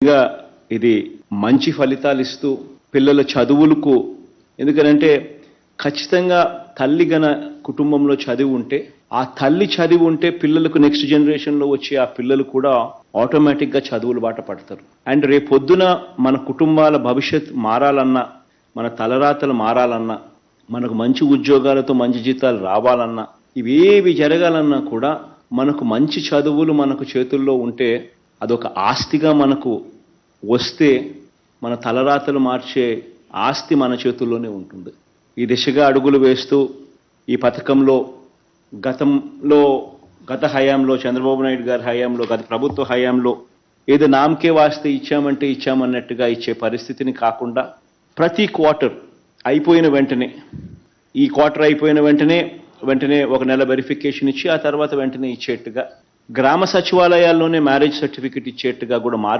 ఇంకా ఇది మంచి ఫలితాలు ఇస్తూ పిల్లల చదువులకు, ఎందుకంటే ఖచ్చితంగా తల్లి గన కుటుంబంలో చదివి ఉంటే, ఆ తల్లి చదివి ఉంటే పిల్లలకు నెక్స్ట్ జనరేషన్లో వచ్చే ఆ పిల్లలు కూడా ఆటోమేటిక్గా చదువులు బాట పడతారు. అండ్ రేపొద్దున మన కుటుంబాల భవిష్యత్ మారాలన్నా, మన తలరాతలు మారాలన్నా, మనకు మంచి ఉద్యోగాలతో మంచి జీతాలు రావాలన్నా, ఇవేవి జరగాలన్నా కూడా మనకు మంచి చదువులు మనకు చేతుల్లో ఉంటే అదొక ఆస్తిగా మనకు వస్తే మన తలరాతలు మార్చే ఆస్తి మన చేతుల్లోనే ఉంటుంది. ఈ దిశగా అడుగులు వేస్తూ ఈ పథకంలో గత హయాంలో చంద్రబాబు నాయుడు గారి హయాంలో, గత ప్రభుత్వ హయాంలో ఏదో నామకే వాస్తే ఇచ్చామంటే ఇచ్చామన్నట్టుగా ఇచ్చే పరిస్థితిని కాకుండా ప్రతి క్వార్టర్ అయిపోయిన వెంటనే, ఈ క్వార్టర్ అయిపోయిన వెంటనే ఒక నెల వెరిఫికేషన్ ఇచ్చి ఆ తర్వాత వెంటనే ఇచ్చేట్టుగా, గ్రామ సచివాలయాల్లోనే మ్యారేజ్ సర్టిఫికెట్ ఇచ్చేట్టుగా కూడా